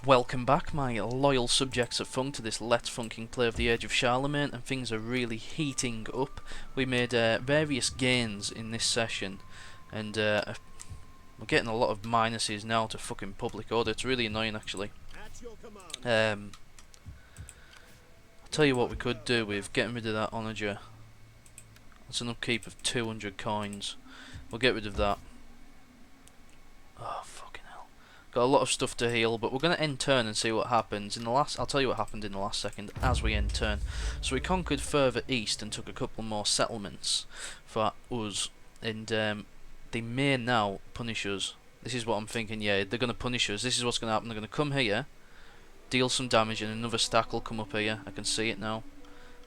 Welcome back, my loyal subjects of funk, to this Let's Funking play of the Age of Charlemagne, and things are really heating up. We made various gains in this session, and we're getting a lot of minuses now to fucking public order. It's really annoying, actually. I'll tell you what we could do with getting rid of that onager. That's an upkeep of 200 coins. We'll get rid of that. Oh, fucking hell. Got a lot of stuff to heal, but we're going to end turn and see what happens. I'll tell you what happened in the last second as we end turn. So we conquered further east and took a couple more settlements for us. And they may now punish us. This is what I'm thinking, yeah, they're going to punish us. This is what's going to happen. They're going to come here, deal some damage, and another stack will come up here. I can see it now.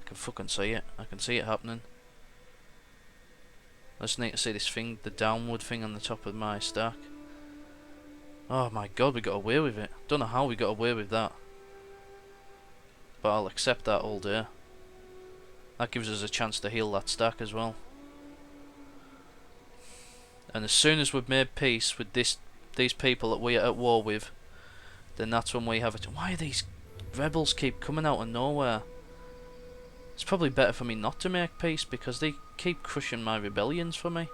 I can fucking see it. I can see it happening. I just need to see this thing, the downward thing on the top of my stack. Oh my god, we got away with it. Don't know how we got away with that, but I'll accept that all day. That gives us a chance to heal that stack as well. And as soon as we've made peace with these people that we are at war with, then that's when we have it. Why do these rebels keep coming out of nowhere? It's probably better for me not to make peace, because they keep crushing my rebellions for me.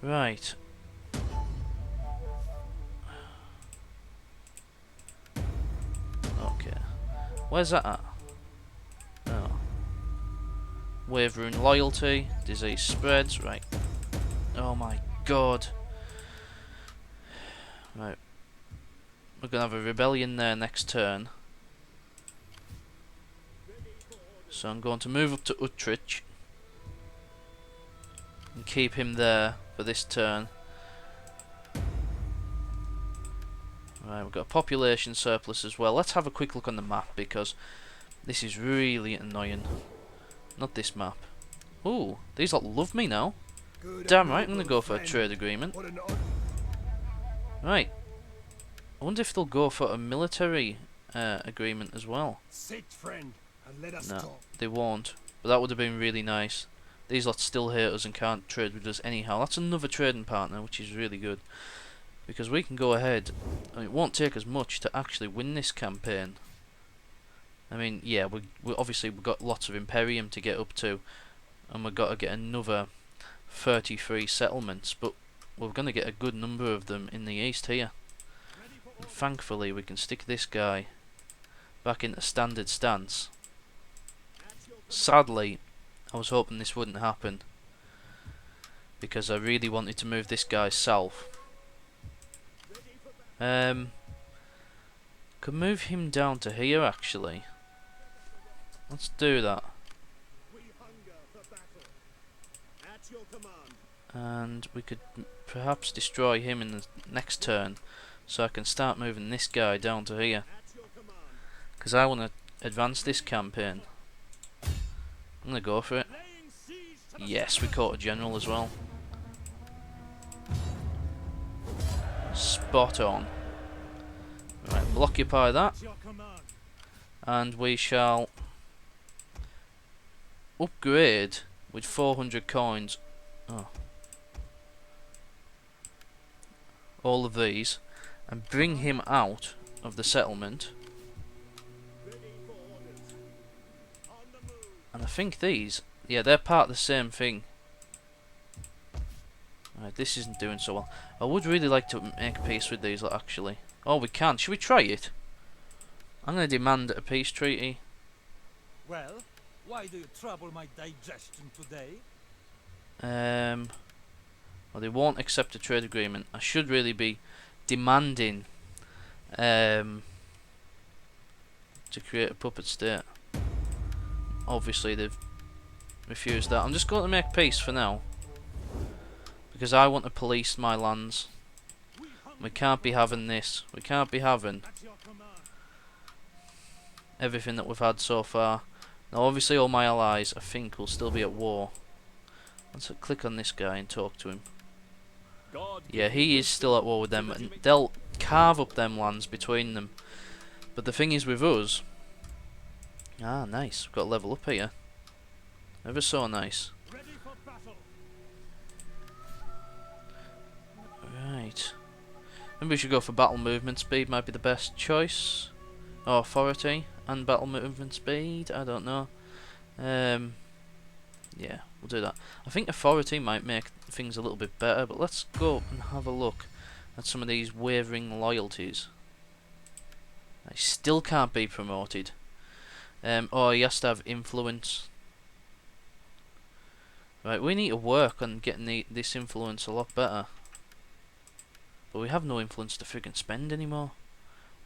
Right. Okay. Where's that at? Oh. Wavering loyalty. Disease spreads. Right. Oh my god. Right. We're gonna have a rebellion there next turn. So I'm going to move up to Utrecht and keep him there for this turn. Right, we've got a population surplus as well. Let's have a quick look on the map, because this is really annoying. Not this map. Ooh, these lot love me now. Damn right, I'm gonna go for a trade agreement. Right. I wonder if they'll go for a military agreement as well. No, they won't. But that would have been really nice. These lots still hate us and can't trade with us anyhow. That's another trading partner, which is really good, because we can go ahead, and it won't take us much to actually win this campaign. I mean, yeah, we obviously we've got lots of Imperium to get up to, and we've got to get another 33 settlements, but we're going to get a good number of them in the east here. And thankfully we can stick this guy back into standard stance. Sadly, I was hoping this wouldn't happen, because I really wanted to move this guy south. Could move him down to here, actually. Let's do that. And we could perhaps destroy him in the next turn, so I can start moving this guy down to here, because I want to advance this campaign. I'm gonna go for it. Yes, we caught a general as well. Spot on. Right, we'll occupy that, and we shall upgrade with 400 coins. Oh. All of these, and bring him out of the settlement. And I think these, yeah, they're part of the same thing. Right, this isn't doing so well. I would really like to make peace with these, actually. Oh, we can. Should we try it? I'm going to demand a peace treaty. Well, why do you trouble my digestion today? Well, they won't accept a trade agreement. I should really be demanding to create a puppet state. Obviously they've refused that. I'm just going to make peace for now, because I want to police my lands. We can't be having this. We can't be having everything that we've had so far. Now obviously all my allies, I think, will still be at war. Let's click on this guy and talk to him. Yeah, he is still at war with them, and they'll carve up them lands between them. But the thing is with us... Ah, nice. We've got a level up here. Ever so nice. Right. Maybe we should go for battle movement speed, might be the best choice. Or authority and battle movement speed, I don't know. Yeah, we'll do that. I think authority might make things a little bit better, but let's go and have a look at some of these wavering loyalties. I still can't be promoted. Oh, he has to have influence. Right, we need to work on getting this influence a lot better. But we have no influence to friggin' spend anymore.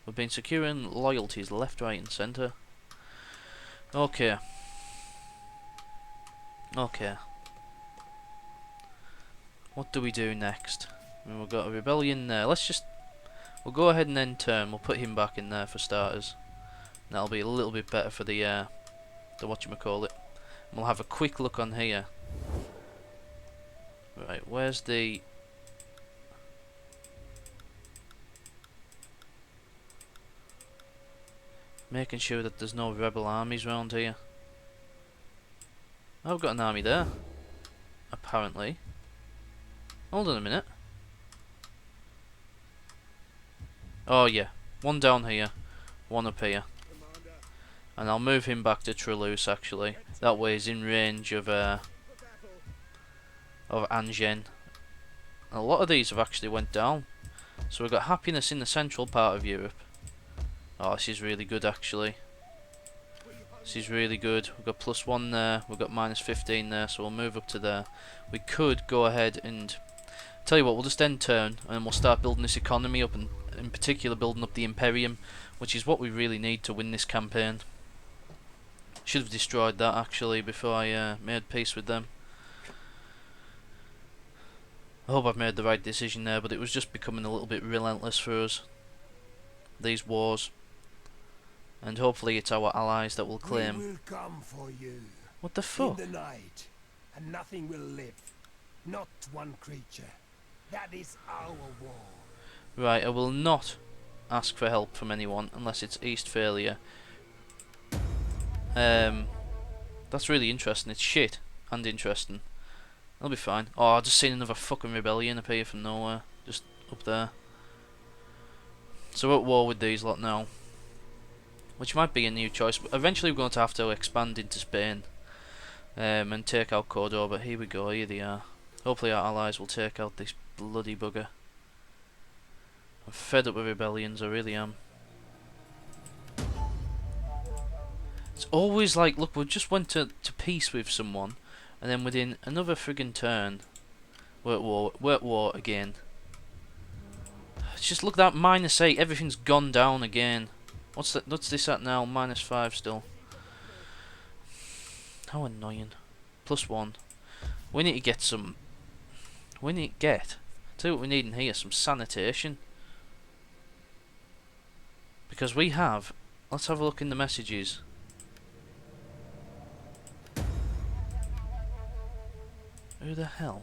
We've been securing loyalties left, right and centre. Okay. Okay. What do we do next? I mean, we've got a rebellion there. We'll go ahead and end turn. We'll put him back in there for starters. And that'll be a little bit better for the whatchamacallit. And we'll have a quick look on here. Right, where's the... Making sure that there's no rebel armies around here. I've got an army there. Apparently. Hold on a minute. Oh yeah, one down here, one up here. And I'll move him back to Toulouse actually. That way he's in range of Angers. A lot of these have actually went down. So we've got happiness in the central part of Europe. Oh, this is really good actually. This is really good. We've got +1 there, we've got -15 there, so we'll move up to there. We could go ahead and... Tell you what, we'll just end turn and we'll start building this economy up, and in particular building up the Imperium, which is what we really need to win this campaign. Should have destroyed that actually before I made peace with them. I hope I've made the right decision there, but it was just becoming a little bit relentless for us, these wars. And hopefully it's our allies that will claim. We will come for you. What the fuck? In the night, and nothing will live. Not one creature. That is our war. Right, I will not ask for help from anyone unless it's Eastphalia. That's really interesting. It's shit and interesting. That'll be fine. Oh, I just seen another fucking rebellion up here from nowhere, just up there. So we're at war with these lot now, which might be a new choice. But eventually we're going to have to expand into Spain and take out Cordoba. Here we go. Here they are. Hopefully our allies will take out this bloody bugger. I'm fed up with rebellions, I really am. It's always like, look, we just went to peace with someone, and then within another friggin' turn, we're at war again. It's just, look, that -8, everything's gone down again. What's this at now? -5 still. How annoying. +1. We need to get some... Tell you what we need in here, some sanitation. Because we have... Let's have a look in the messages. Who the hell?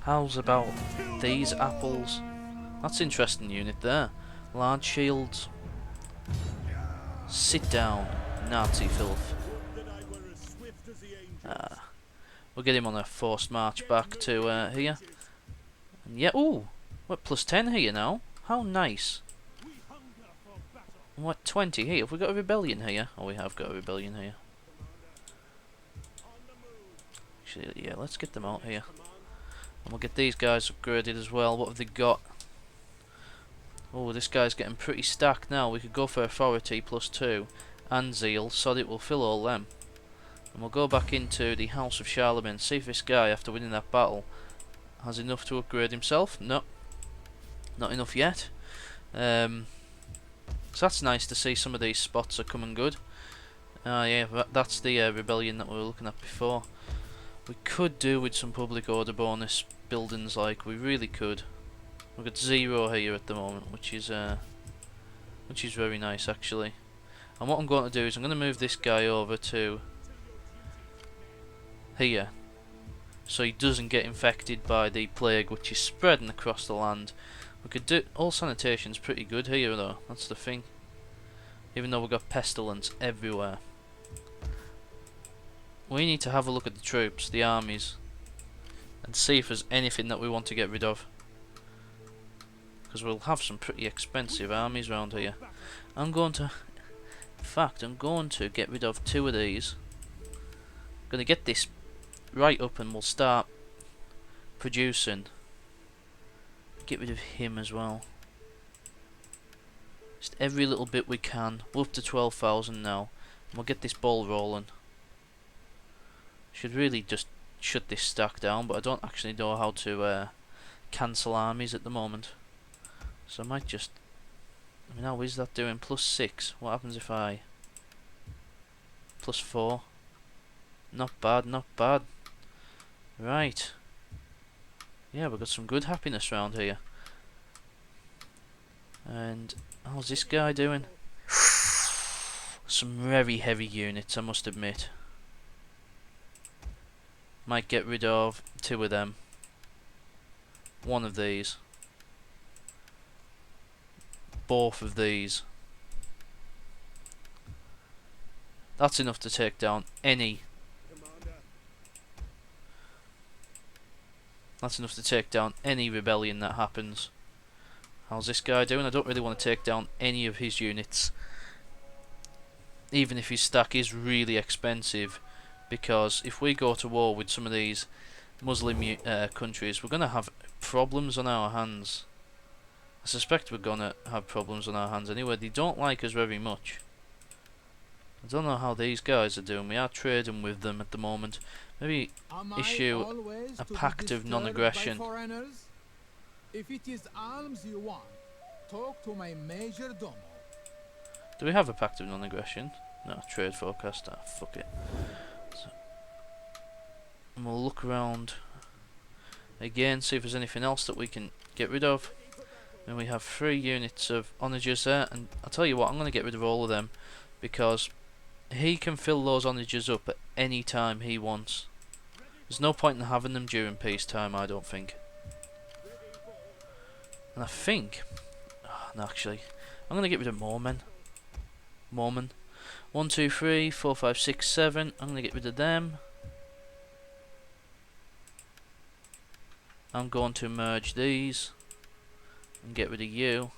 How's about these apples? That's interesting unit there. Large shields. Sit down, Nazi filth. We'll get him on a forced march back to here. And yeah, ooh, we're +10 here now. How nice. And what, 20 here? Have we got a rebellion here? Oh, we have got a rebellion here. Actually, yeah, let's get them out here. And we'll get these guys upgraded as well. What have they got? Oh, this guy's getting pretty stacked now. We could go for authority +2 and zeal. Sod it, we'll fill all them. And we'll go back into the House of Charlemagne, see if this guy, after winning that battle, has enough to upgrade himself. No, not enough yet. So that's nice to see some of these spots are coming good. Yeah, that's the rebellion that we were looking at before. We could do with some public order bonus buildings, like, we really could. We've got 0 here at the moment, which is very nice actually. And what I'm going to do is I'm going to move this guy over to here, so he doesn't get infected by the plague, which is spreading across the land. We could do... all sanitation's pretty good here though, that's the thing. Even though we've got pestilence everywhere. We need to have a look at the troops, the armies. and see if there's anything that we want to get rid of, because we'll have some pretty expensive armies around here. In fact, I'm going to get rid of 2 of these. I'm going to get this right up and we'll start producing. Get rid of him as well. Just every little bit we can. We're up to 12,000 now. And we'll get this ball rolling. Should really just shut this stack down, but I don't actually know how to cancel armies at the moment. So I might just... I mean, how is that doing? +6. What happens if I... +4? Not bad, not bad. Right. Yeah, we've got some good happiness around here. And how's this guy doing? Some very heavy units, I must admit. Might get rid of 2 of them. 1 of these. Both of these. That's enough to take down any. That's enough to take down any rebellion that happens. How's this guy doing? I don't really want to take down any of his units, even if his stack is really expensive, because if we go to war with some of these Muslim countries, we're going to have problems on our hands. I suspect we're going to have problems on our hands anyway. They don't like us very much. I don't know how these guys are doing. We are trading with them at the moment. Maybe issue a pact of non-aggression. If it is alms you want, talk to my major domo. Do we have a pact of non-aggression? No, trade forecast. Ah, fuck it. So, and we'll look around again, see if there's anything else that we can get rid of. And we have 3 units of onagers there, and I'll tell you what, I'm going to get rid of all of them, because he can fill those onagers up at any time he wants. There's no point in having them during peacetime, I don't think. And I think... Oh, no, actually, I'm going to get rid of Mormen. 1, 2, 3, 4, 5, 6, 7. I'm going to get rid of them. I'm going to merge these and get rid of you.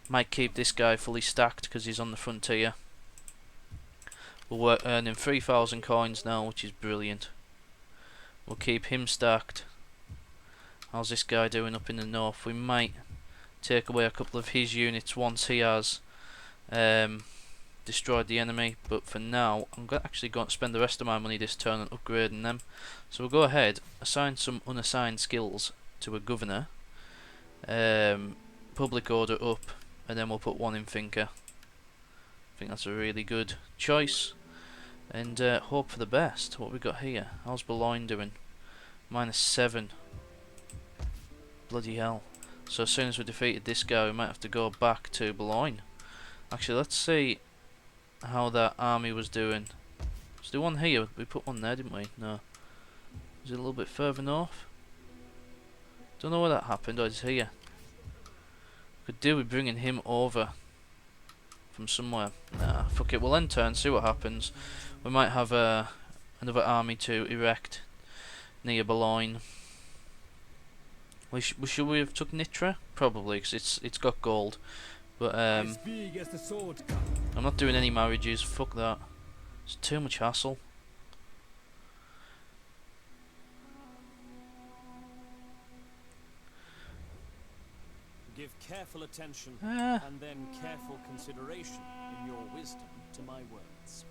Might keep this guy fully stacked because he's on the frontier. We're earning 3,000 coins now, which is brilliant. We'll keep him stacked. How's this guy doing up in the north? We might take away a couple of his units once he has destroyed the enemy, but for now I'm actually going to spend the rest of my money this turn on upgrading them. So we'll go ahead, assign some unassigned skills to a governor, public order up, and then we'll put 1 in thinker. I think that's a really good choice, and hope for the best. What we got here? How's Boulogne doing? -7. Bloody hell. So as soon as we defeated this guy, we might have to go back to Boulogne. Actually, let's see how that army was doing. Was there one here? We put one there, didn't we? No. Was it a little bit further north? Don't know where that happened. Oh, it's here. Could do with bringing him over from somewhere. Nah, fuck it. We'll end turn, see what happens. We might have another army to erect near Boulogne. Should we have took Nitra? Probably, because it's got gold. But I'm not doing any marriages. Fuck that. It's too much hassle. Give careful attention and then careful consideration in your wisdom to my words.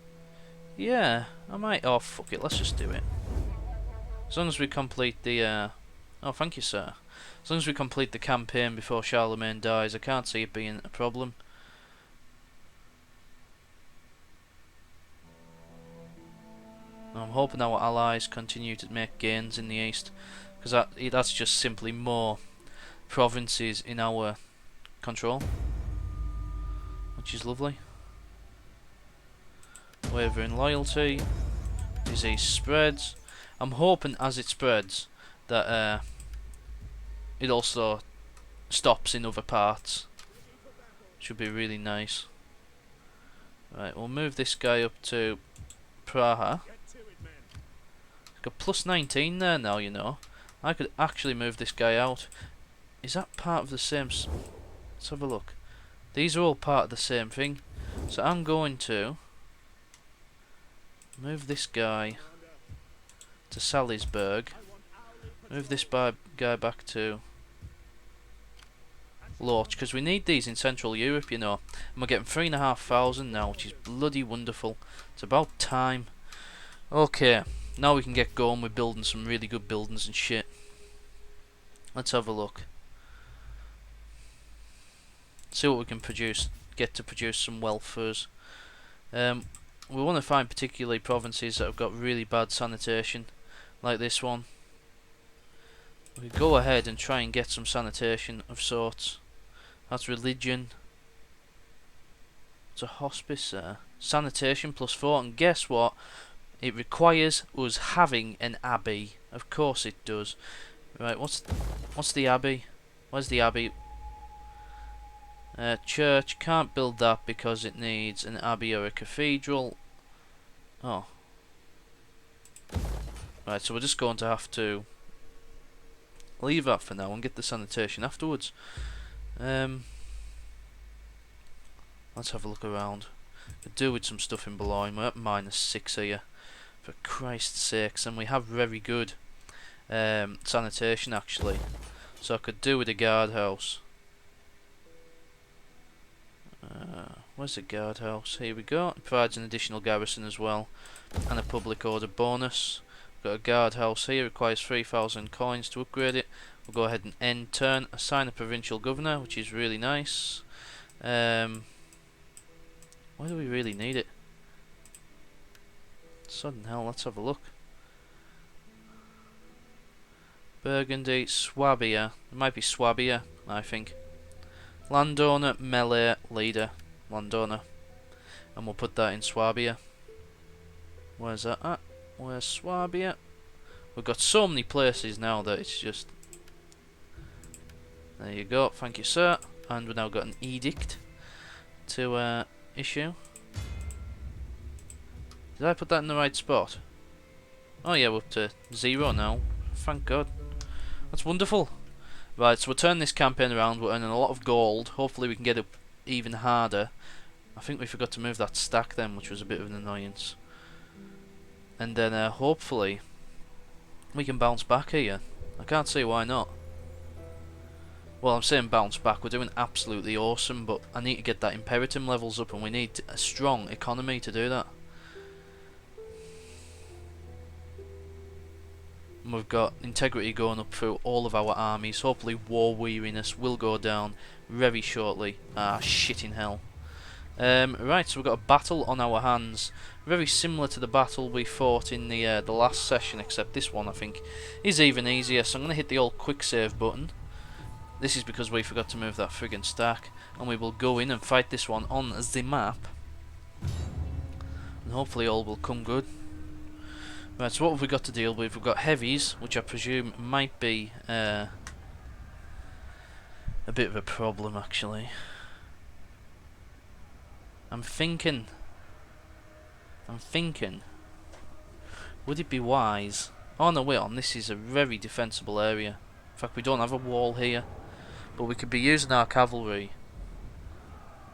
Yeah, I might. Oh, fuck it. Let's just do it. As long as we complete the. Oh, thank you, sir. As long as we complete the campaign before Charlemagne dies, I can't see it being a problem. I'm hoping our allies continue to make gains in the east, because that's just simply more provinces in our control, which is lovely. Wavering loyalty, disease spreads. I'm hoping as it spreads that it also stops in other parts. Should be really nice. Right, we'll move this guy up to Praha. Got plus 19 there now, you know. I could actually move this guy out. Is that part of the same... Let's have a look. These are all part of the same thing. So I'm going to move this guy to Salisbury. Move this guy back to Lorch, because we need these in Central Europe, you know. And we're getting 3,500 now, which is bloody wonderful. It's about time. Okay, now we can get going with building some really good buildings and shit. Let's have a look. See what we can produce. Get to produce some wealth for us. We want to find particularly provinces that have got really bad sanitation, like this one. We go ahead and try and get some sanitation of sorts. That's religion. It's a hospice there. Sanitation +4, and guess what? It requires us having an abbey. Of course it does. Right, what's the abbey? Where's the abbey? Church, can't build that because it needs an abbey or a cathedral. Oh. Right, so we're just going to have to leave that for now and get the sanitation afterwards. Let's have a look around. Could do with some stuff in Boulogne. We're at -6 here. For Christ's sakes, and we have very good sanitation actually. So I could do with a guardhouse. Where's the guardhouse? Here we go. It provides an additional garrison as well, and a public order bonus. Got a guardhouse here, requires 3,000 coins to upgrade it. We'll go ahead and end turn, assign a provincial governor, which is really nice. Why do we really need it? Sudden hell, let's have a look. Burgundy, Swabia. It might be Swabia, I think. Landowner, melee, leader, landowner. And we'll put that in Swabia. Where's that at? Where's Swabia? We've got so many places now that it's just... There you go, thank you sir. And we've now got an edict to issue. Did I put that in the right spot? Oh yeah, we're up to 0 now. Thank God. That's wonderful. Right, so we'll turn this campaign around. We're earning a lot of gold. Hopefully we can get it even harder. I think we forgot to move that stack then, which was a bit of an annoyance. And then hopefully we can bounce back here. I can't see why not. Well, I'm saying bounce back. We're doing absolutely awesome, but I need to get that imperatum levels up, and we need a strong economy to do that. And we've got integrity going up through all of our armies. Hopefully war weariness will go down very shortly. Ah, shit in hell. Right, so we've got a battle on our hands, very similar to the battle we fought in the last session, except this one I think is even easier. So I'm going to hit the old quick save button. This is because we forgot to move that friggin' stack, and we will go in and fight this one on the map, and hopefully all will come good. Right, so what have we got to deal with? We've got heavies, which I presume might be a bit of a problem actually. I'm thinking, would it be wise? Oh no, wait on, this is a very defensible area. In fact, we don't have a wall here, but we could be using our cavalry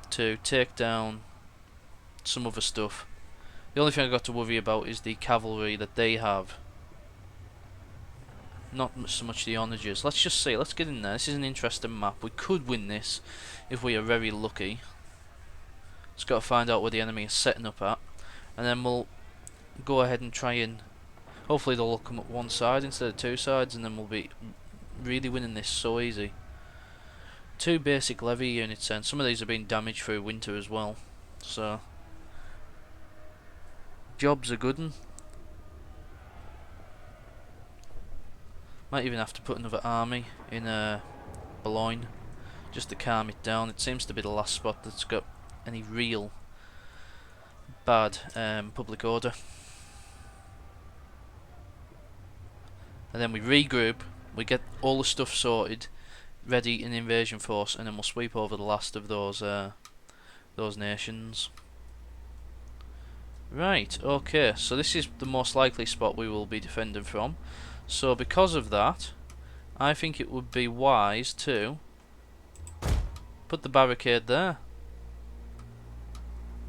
to take down some other stuff. The only thing I've got to worry about is the cavalry that they have, not so much the onagers. Let's just see, let's get in there. This is an interesting map. We could win this if we are very lucky. Just got to find out where the enemy is setting up at, and then we'll go ahead and try and hopefully they'll all come up one side instead of two sides, and then we'll be really winning this so easy. 2 basic levy units, and some of these are being damaged through winter as well, so job's a good one. Might even have to put another army in Boulogne just to calm it down. It seems to be the last spot that's got any real bad public order. And then we regroup, we get all the stuff sorted, ready in invasion force, and then we'll sweep over the last of those nations. Right, okay, so this is the most likely spot we will be defending from. So because of that, I think it would be wise to put the barricade there.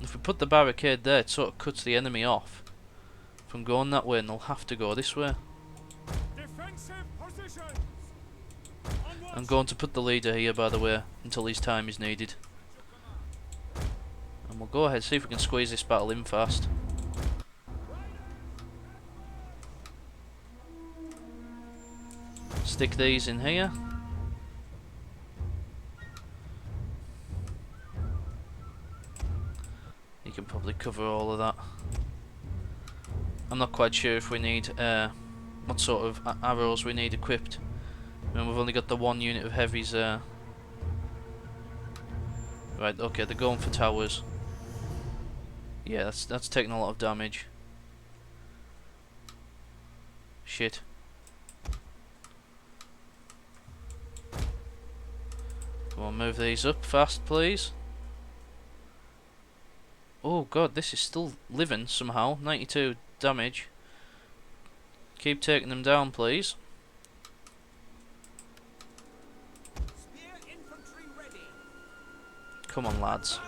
If we put the barricade there, it sort of cuts the enemy off from going that way, and they'll have to go this way. Defensive positions. I'm going to put the leader here, by the way, until his time is needed. And we'll go ahead and see if we can squeeze this battle in fast. Stick these in here. You can probably cover all of that. I'm not quite sure if we need what sort of arrows we need equipped. I mean, we've only got the one unit of heavies there. Right, okay, they're going for towers. Yeah, that's taking a lot of damage. Shit. Come on, move these up fast, please. Oh god, this is still living somehow. 92 damage. Keep taking them down, please. Come on, lads.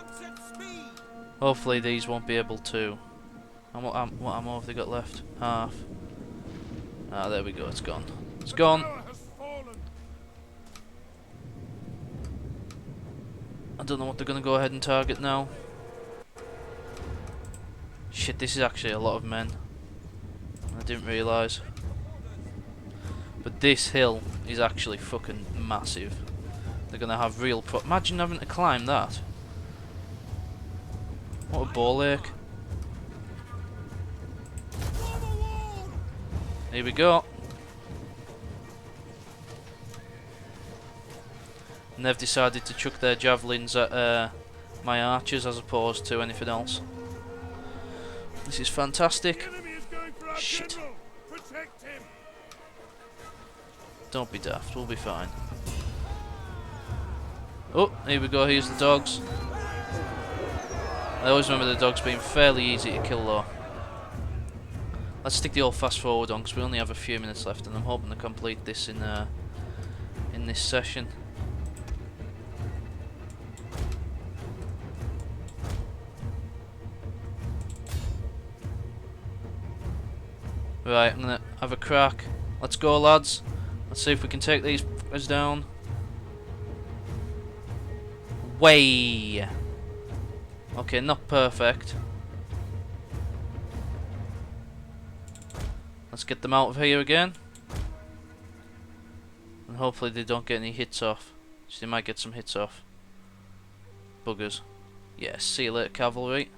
Hopefully these won't be able to... What ammo have they got left? Half. Ah, there we go, it's gone. It's gone! I don't know what they're going to go ahead and target now. Shit, this is actually a lot of men. I didn't realise. But this hill is actually fucking massive. They're going to have real imagine having to climb that. What a ball ache. Here we go. And they've decided to chuck their javelins at my archers as opposed to anything else. This is fantastic. Shit. Don't be daft, we'll be fine. Oh, here we go, here's the dogs. I always remember the dogs being fairly easy to kill though. Let's stick the old fast forward on because we only have a few minutes left, and I'm hoping to complete this in this session. Right, I'm gonna have a crack. Let's go, lads. Let's see if we can take these fuckers down. Way. Okay, not perfect. Let's get them out of here again. And hopefully they don't get any hits off. So they might get some hits off. Buggers. Yes, see you later, cavalry.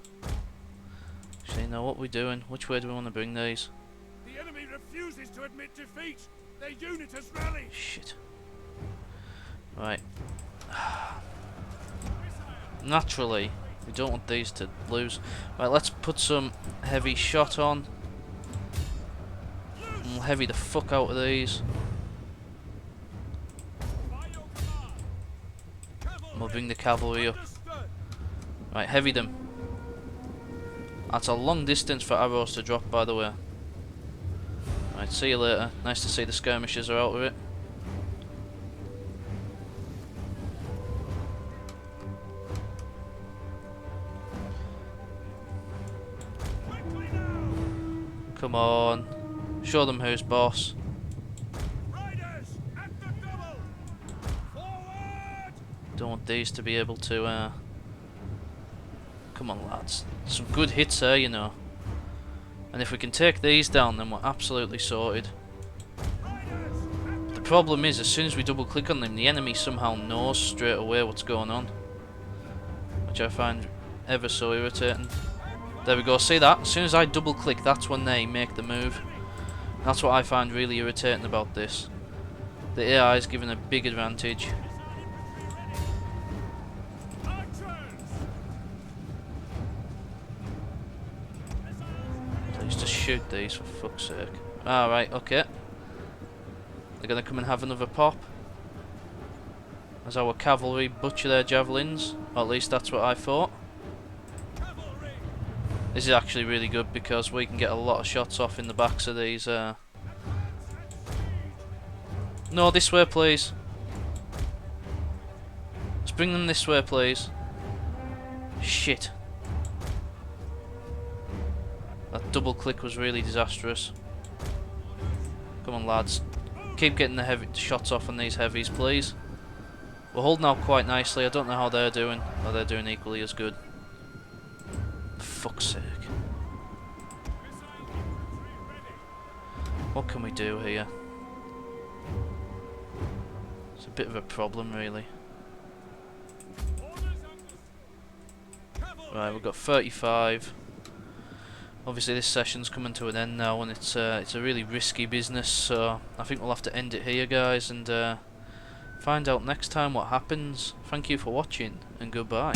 Actually, now what we're doing, which way do we want to bring these? The enemy refuses to admit defeat. Their unit has rallied. Shit. Right. Naturally, we don't want these to lose. Right, let's put some heavy shot on. And we'll heavy the fuck out of these. And we'll bring the cavalry up. Right, heavy them. That's a long distance for arrows to drop, by the way. Right, see you later. Nice to see the skirmishers are out of it. Come on. Show them who's boss. Don't want these to be able to come on, lads. Some good hits there, you know. And if we can take these down, then we're absolutely sorted. The problem is, as soon as we double click on them, the enemy somehow knows straight away what's going on, which I find ever so irritating. There we go, see that? As soon as I double click, that's when they make the move. That's what I find really irritating about this. The AI is given a big advantage. Please just shoot these for fuck's sake. Alright, okay. They're gonna come and have another pop as our cavalry butcher their javelins, or at least that's what I thought. This is actually really good because we can get a lot of shots off in the backs of these. No, this way, please. Let's bring them this way, please. Shit. That double click was really disastrous. Come on, lads. Keep getting the heavy shots off on these heavies, please. We're holding out quite nicely. I don't know how they're doing. Oh, they're doing equally as good. For fuck's sake. What can we do here? It's a bit of a problem, really. Right, we've got 35. Obviously this session's coming to an end now, and it's a really risky business, so I think we'll have to end it here, guys, and find out next time what happens. Thank you for watching, and goodbye.